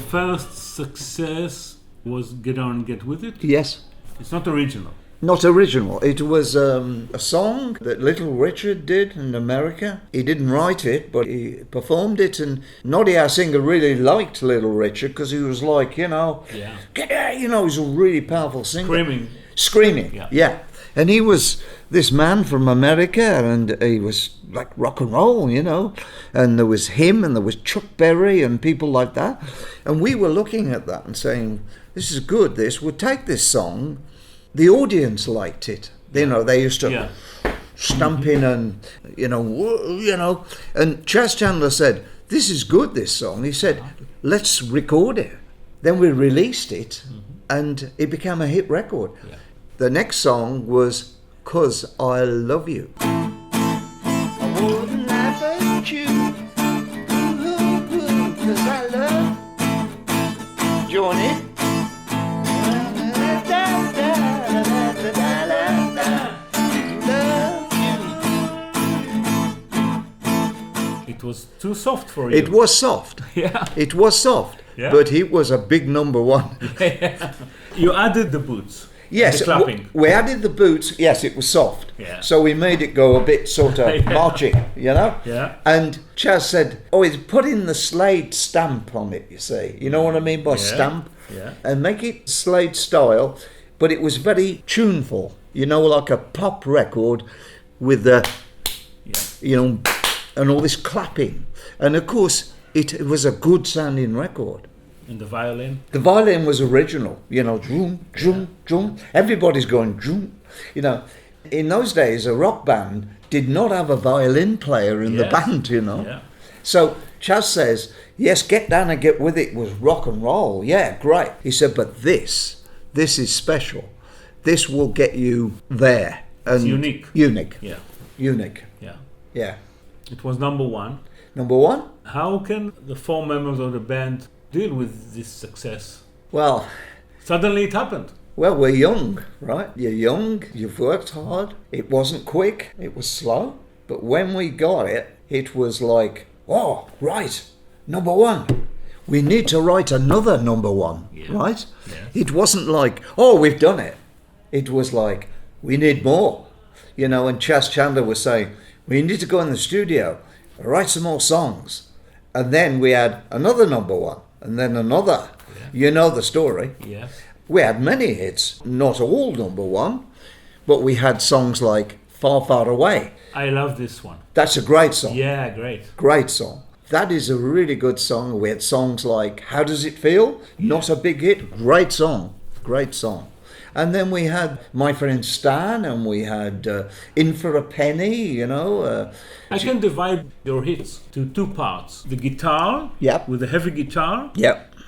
first success was Get On and Get With It? Yes. It's not original. Not original. It was a song that Little Richard did in America. He didn't write it, but he performed it, and Noddy, our singer, really liked Little Richard because he was like, get out, he's a really powerful singer. Screaming, yeah. And he was this man from America, and he was like rock and roll, and there was him, and there was Chuck Berry, and people like that. And we were looking at that and saying, this is good, we'll take this song. The audience liked it. They used to stamp in and, and Chas Chandler said, this is good, this song. He said, let's record it. Then we released it, and it became a hit record. Yeah. The next song was 'Cause I Love You. I wouldn't laugh at you, 'cause I love. Do you want it? It was too soft for you. It was soft. Yeah. It was soft. Yeah. But it was a big number one. You added the boots. Yes, the clapping. We added the boots. Yes, it was soft. Yeah. So we made it go a bit sort of marching, Yeah. And Chas said, it's putting the Slade stamp on it, you see. You know what I mean by stamp? Yeah. And make it Slade style, but it was very tuneful, like a pop record with the, and all this clapping. And of course, it was a good sounding record. And the violin? The violin was original, drum, drum, drum. Everybody's going drum. In those days, a rock band did not have a violin player in the band, Yeah. So Chas says, yes, Get Down and Get With It was rock and roll. Yeah, great. He said, but this is special. This will get you there. And it's unique. Unique. Yeah. Unique. Yeah. Yeah. It was number one. Number one? How can the four members of the band deal with this success? Well, suddenly it happened. Well, we're young, right? You're young, you've worked hard. It wasn't quick, it was slow. But when we got it, it was like, oh, right, number one. We need to write another number one, right? Yeah. It wasn't like, oh, we've done it. It was like, we need more. And Chas Chandler was saying, we need to go in the studio, write some more songs. And then we had another number one, and then another. Yeah. You know the story. Yes. We had many hits, not all number one, but we had songs like Far, Far Away. I love this one. That's a great song. Yeah, great. Great song. That is a really good song. We had songs like How Does It Feel? Yeah. Not a big hit. Great song. Great song. And then we had My Friend Stan, and we had In for a Penny, I can divide your hits to two parts. The guitar, with the heavy guitar,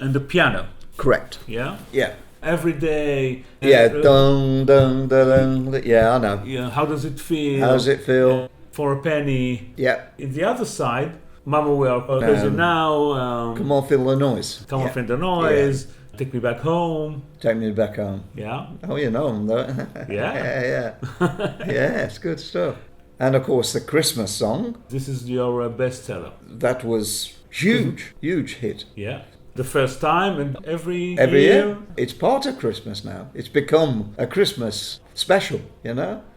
and the piano. Correct. Yeah? Yeah. Every day. Yeah, dun, dun, dun, dun. Yeah, I know. Yeah, How Does It Feel? How Does It Feel? For a Penny. Yeah. In the other side, Mama We Are Crazy Now. Come On, Feel the Noise. Come On, Feel the Noise. Yeah. Take Me Back Home. Take Me Back Home. Yeah. Oh, you know them, though. Yeah. Yeah, it's good stuff. And, of course, the Christmas song. This is your bestseller. That was huge, huge hit. Yeah. The first time, and every year. It's part of Christmas now. It's become a Christmas special,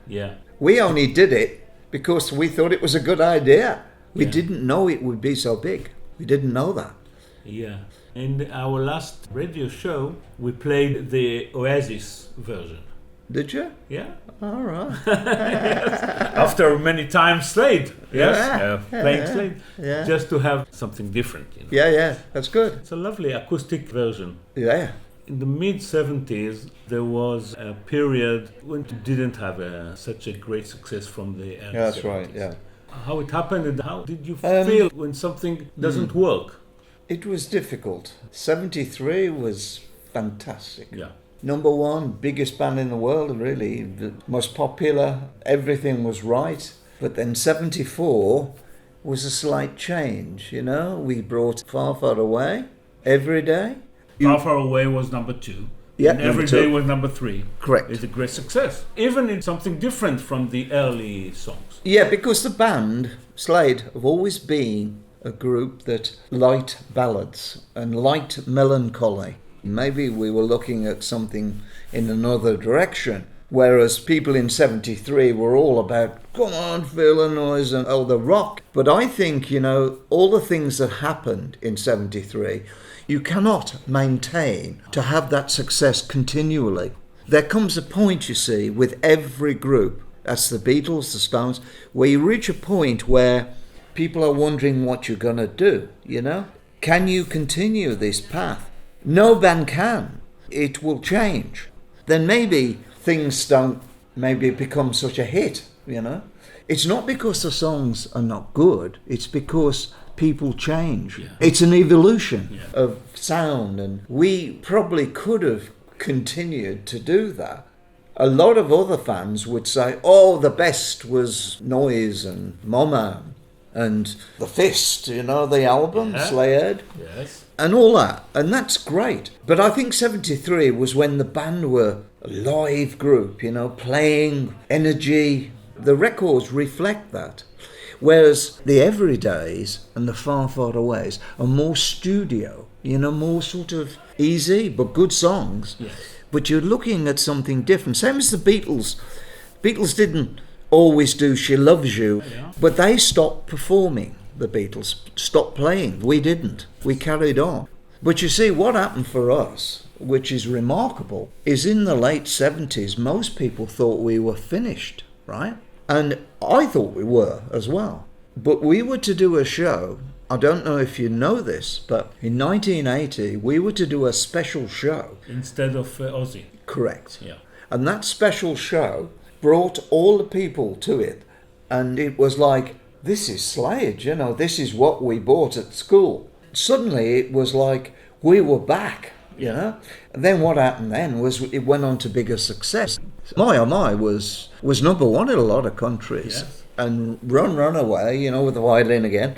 Yeah. We only did it because we thought it was a good idea. We didn't know it would be so big. We didn't know that. Yeah. In our last radio show, we played the Oasis version. Did you? Yeah. All right. Yes. After many times Slade. Yes. Playing Slade. Yeah. Just to have something different. Yeah. That's good. It's a lovely acoustic version. Yeah. In the mid-70s, there was a period when you didn't have such a great success from the early 70s. That's right, yeah. How it happened and how did you feel when something doesn't work? It was difficult. 73 was fantastic. Yeah. Number one, biggest band in the world, really. The most popular, everything was right. But then 74 was a slight change, We brought Far, Far Away every day. Far, Far Away was number 2. Yeah, and Every Day was number 3. Correct. It's a great success. Even in something different from the early songs. Yeah, because the band, Slade, have always been a group that liked ballads and liked melancholy. Maybe we were looking at something in another direction, whereas people in 73 were all about, come on, feel the noise and the rock. But I think, all the things that happened in 73, you cannot maintain to have that success continually. There comes a point, you see, with every group, that's the Beatles, the Stones, where you reach a point where people are wondering what you're going to do, Can you continue this path? No band can. It will change. Then maybe things don't become such a hit, It's not because the songs are not good, it's because people change. Yeah. It's an evolution of sound, and we probably could have continued to do that. A lot of other fans would say, the best was Noise and Mama and The Fist, the album, Slade. Yes. And all that, and that's great. But I think 73 was when the band were a live group, playing, energy. The records reflect that. Whereas the everydays and the far, far aways are more studio, more sort of easy, but good songs. Yes. But you're looking at something different. Same as the Beatles. Beatles didn't always do She Loves You, but they stopped performing. The Beatles stopped playing. We didn't. We carried on. But you see, what happened for us, which is remarkable, is in the late 70s, most people thought we were finished, right? And I thought we were as well. But we were to do a show, I don't know if you know this, but in 1980, we were to do a special show. Instead of Ozzy. Correct. Yeah. And that special show brought all the people to it. And it was like, this is Slade, this is what we bought at school. Suddenly it was like we were back, And then what happened then was it went on to bigger success. My Oh My was number one in a lot of countries. Yes. And Run Away, with the violin again.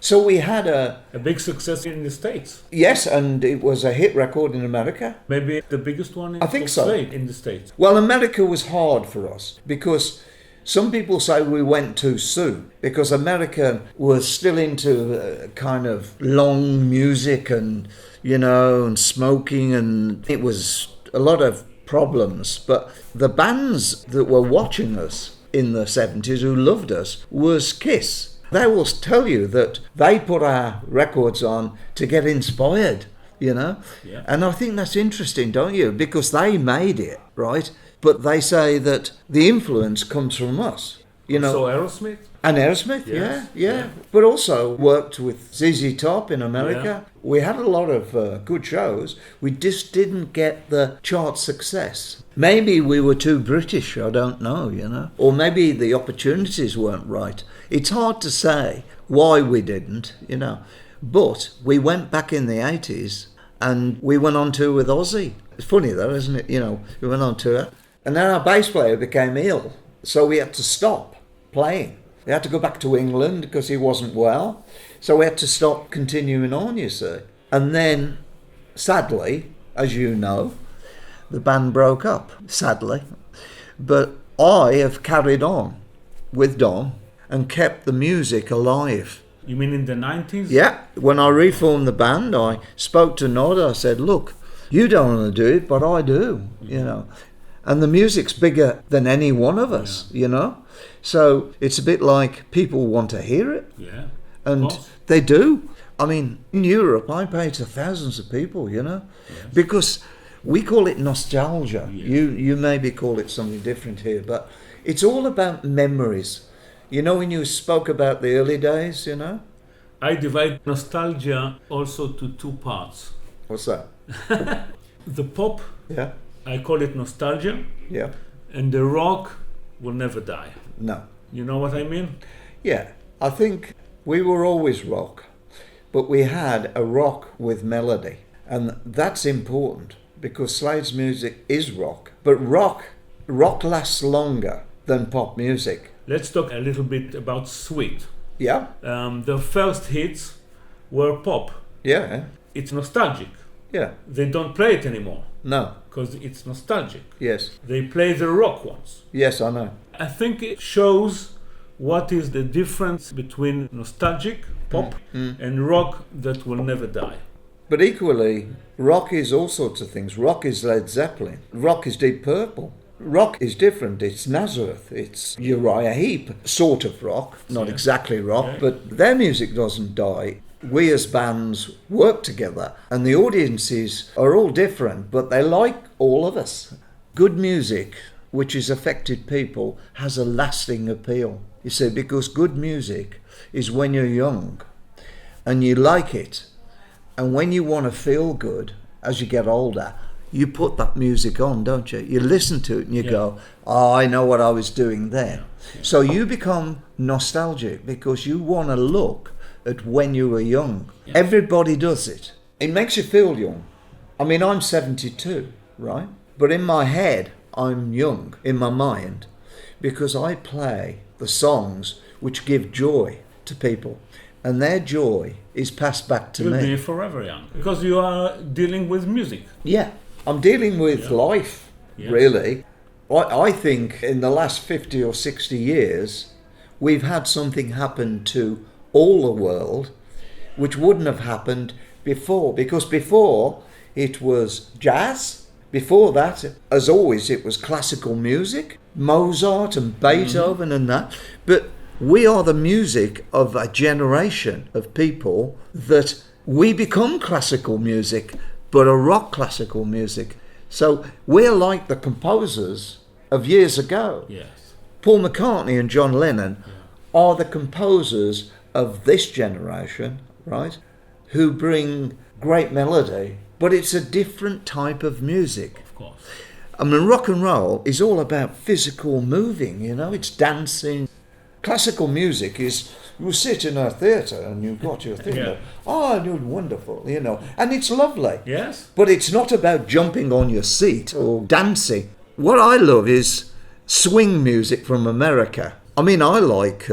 So we had a big success in the States. Yes, and it was a hit record in America. Maybe the biggest one I think so. In the States. Well, America was hard for us because some people say we went too soon because America was still into kind of long music and, and smoking, and it was a lot of problems. But the bands that were watching us in the 70s who loved us was Kiss. They will tell you that they put our records on to get inspired, Yeah. And I think that's interesting, don't you? Because they made it, right? But they say that the influence comes from us, So Aerosmith? And Aerosmith, yes. yeah. But also worked with ZZ Top in America. Yeah. We had a lot of good shows. We just didn't get the chart success. Maybe we were too British, I don't know, Or maybe the opportunities weren't right. It's hard to say why we didn't, But we went back in the 80s and we went on tour with Ozzy. It's funny though, isn't it? We went on tour. And then our bass player became ill, so we had to stop playing. We had to go back to England because he wasn't well, so we had to stop continuing on, you see. And then, sadly, as you know, the band broke up, sadly. But I have carried on with Don and kept the music alive. You mean in the 90s? Yeah. When I reformed the band, I spoke to Nod. I said, look, you don't want to do it, but I do, And the music's bigger than any one of us, So it's a bit like people want to hear it. Yeah. And they do. I mean, in Europe, I pay to thousands of people, Yes. Because we call it nostalgia. Yeah. You maybe call it something different here, but it's all about memories. When you spoke about the early days, I divide nostalgia also to two parts. What's that? The pop, I call it nostalgia. Yeah. And the rock will never die. No. You know what I mean? Yeah. I think we were always rock, but we had a rock with melody. And that's important because Slade's music is rock. But rock lasts longer than pop music. Let's talk a little bit about Sweet. Yeah. The first hits were pop. Yeah. It's nostalgic. Yeah. They don't play it anymore. No. Because it's nostalgic. Yes. They play the rock ones. Yes, I know. I think it shows what is the difference between nostalgic pop and rock that will never die? But equally, rock is all sorts of things. Rock is Led Zeppelin. Rock is Deep Purple. Rock is different. It's Nazareth. It's Uriah Heep, sort of rock. Not exactly rock, but their music doesn't die. We as bands work together, and the audiences are all different, but they like all of us. Good music, which has affected people, has a lasting appeal. You see, because good music is when you're young and you like it, and when you want to feel good as you get older, you put that music on, don't you? You listen to it and you go, oh, I know what I was doing then. So you become nostalgic because you want to look at when you were young. Everybody does it. It makes you feel young. I mean, I'm 72, right? But in my head, I'm young, in my mind, because I play the songs which give joy to people. And their joy is passed back to me. You'll be forever young, because you are dealing with music. Yeah, I'm dealing with life, really. I think in the last 50 or 60 years, we've had something happen to all the world which wouldn't have happened before, because before it was jazz. Before that, as always, it was classical music, Mozart and Beethoven and that. But we are the music of a generation of people that we become classical music, but a rock classical music. So we're like the composers of years ago. Yes. Paul McCartney and John Lennon are the composers of this generation, right? Who bring great melody, but it's a different type of music. Of course. I mean, rock and roll is all about physical moving, you know, it's dancing. Classical music is, you sit in a theatre and you've got your thing, oh, you're wonderful, you know, and it's lovely. Yes. But it's not about jumping on your seat or dancing. What I love is swing music from America. I mean, I like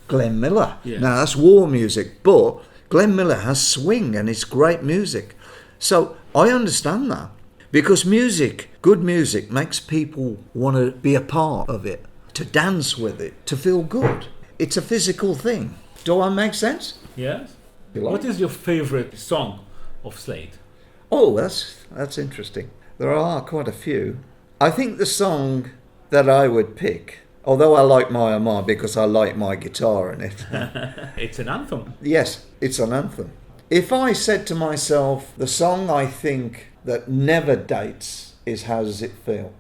Glenn Miller. Yeah. Now, that's war music, but Glenn Miller has swing and it's great music. So I understand that, because music, good music, makes people want to be a part of it, to dance with it, to feel good. It's a physical thing. Do I make sense? Yes. You like What is your favorite song of Slade? Oh, that's interesting. There are quite a few. I think the song that I would pick, although I like My because I like my guitar in it. It's an anthem. Yes, it's an anthem. If I said to myself, the song I think that never dates is How Does It Feel?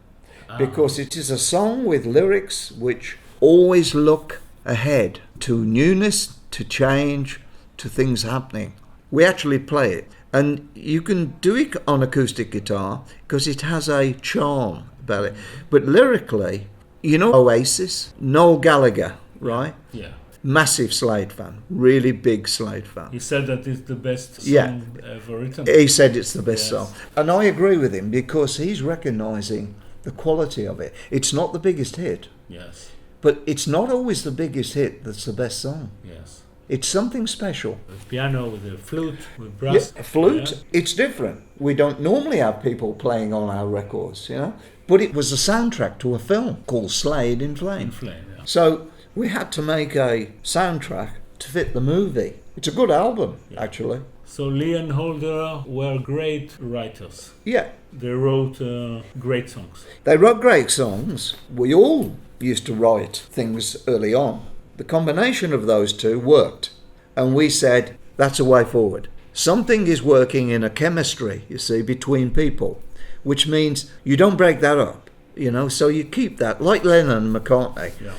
Because it is a song with lyrics which always look ahead to newness, to change, to things happening. We actually play it. And you can do it on acoustic guitar because it has a charm about it. But lyrically, you know Oasis? Noel Gallagher, right? Yeah. Massive Slade fan, really big Slade fan. He said that it's the best song ever written. He said it's the best song. And I agree with him because he's recognising the quality of it. It's not the biggest hit. Yes. But it's not always the biggest hit that's the best song. Yes. It's something special. With piano, with a flute, with brass. Yeah, flute, it's different. We don't normally have people playing on our records, you know. But it was a soundtrack to a film called Slade in Flame. So we had to make a soundtrack to fit the movie. It's a good album, actually. So Lee and Holder were great writers. Yeah. They wrote great songs. They wrote great songs. We all used to write things early on. The combination of those two worked. And we said, that's a way forward. Something is working in a chemistry, you see, between people, which means you don't break that up, you know, so you keep that, like Lennon and McCartney. Yeah.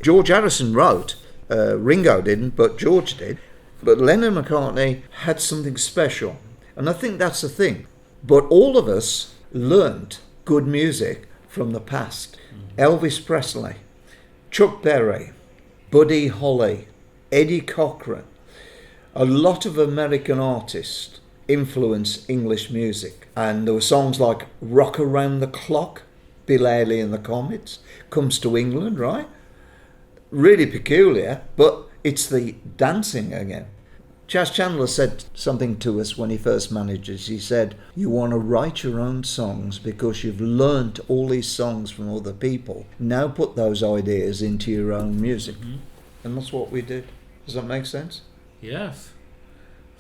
George Harrison wrote, Ringo didn't, but George did. But Lennon and McCartney had something special. And I think that's the thing. But all of us learned good music from the past. Elvis Presley, Chuck Berry, Buddy Holly, Eddie Cochran. A lot of American artists influenced English music. And there were songs like Rock Around the Clock, Bill Haley and the Comets, comes to England, right? Really peculiar, but it's the dancing again. Chas Chandler said something to us when he first managed us. He said, you want to write your own songs because you've learnt all these songs from other people. Now put those ideas into your own music. And that's what we did. Does that make sense? Yes.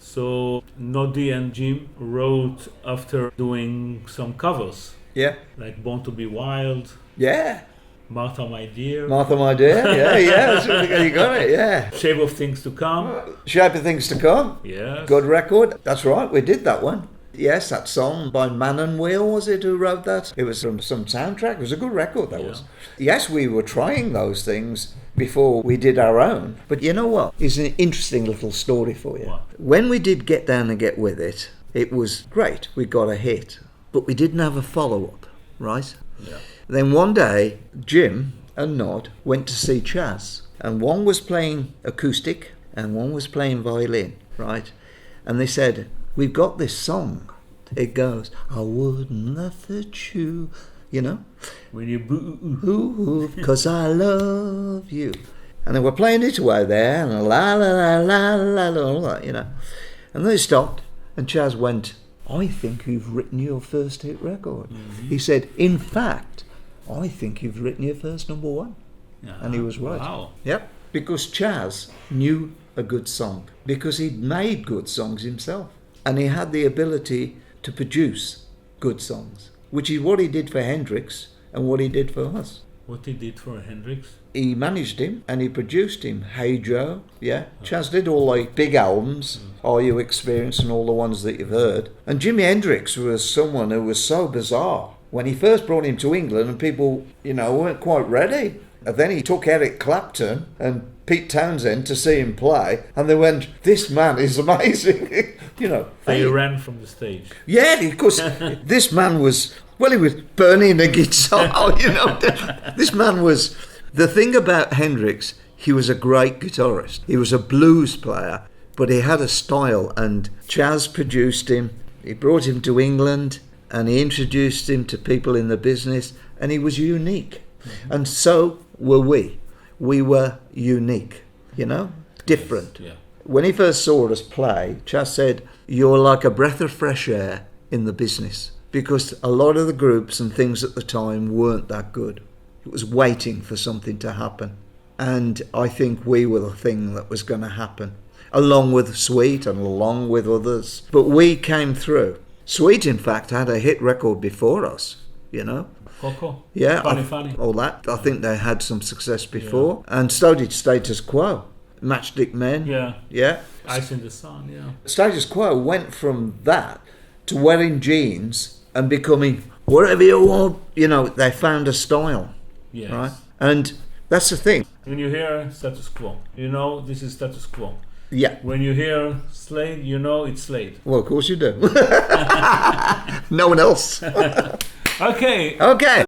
So Noddy and Jim wrote after doing some covers. Yeah. Like Born to Be Wild. Yeah. Martha My Dear. Martha My Dear. Yeah, yeah. You got it, yeah. Shape of Things to Come. Shape of Things to Come. Yes. Good record. That's right, we did that one. Yes, that song by Man and Wheel, was it, who wrote that? It was from some soundtrack. It was a good record, that was. Yes, we were trying those things before we did our own. But you know what? It's an interesting little story for you. What? When we did Get Down and Get With It, it was great. We got a hit. But we didn't have a follow-up, right? Yeah. Then one day, Jim and Nod went to see Chaz. And one was playing acoustic and one was playing violin, right? And they said, we've got this song. It goes, I wouldn't laugh at you, you know? When you boo, ooh, 'cause I love you. And they were playing it away there, and la la la la la la, all that, you know. And they stopped, and Chaz went, I think you've written your first hit record. Mm-hmm. He said, in fact, I think you've written your first number one. And he was right. Wow. Yep. Because Chaz knew a good song, because he'd made good songs himself. And he had the ability to produce good songs, which is what he did for Hendrix and what he did for us. What he did for Hendrix? He managed him and he produced him. Hey Joe, yeah. Chaz did all the big albums, Are You Experienced, and all the ones that you've heard. And Jimi Hendrix was someone who was so bizarre. When he first brought him to England and people, weren't quite ready. And then he took Eric Clapton and Pete Townsend to see him play, and they went, this man is amazing. They ran from the stage. Yeah, because this man was, he was burning a guitar, This man was, the thing about Hendrix, he was a great guitarist. He was a blues player, but he had a style, and Chaz produced him. He brought him to England, and he introduced him to people in the business, and he was unique. Mm-hmm. And so were we. We were unique, different. Yeah. When he first saw us play, Chaz said, you're like a breath of fresh air in the business, because a lot of the groups and things at the time weren't that good. It was waiting for something to happen. And I think we were the thing that was going to happen, along with Sweet and along with others. But we came through. Sweet, in fact, had a hit record before us, Coco. Yeah. Funny. All that. I think they had some success before. Yeah. And so did Status Quo. Matchstick Men. Yeah. Yeah. Ice in the Sun, yeah. Status Quo went from that to wearing jeans and becoming whatever you want. They found a style. Yes. Right? And that's the thing. When you hear Status Quo, this is Status Quo. Yeah. When you hear Slade, it's Slade. Well, of course you do. No one else. Okay. Okay.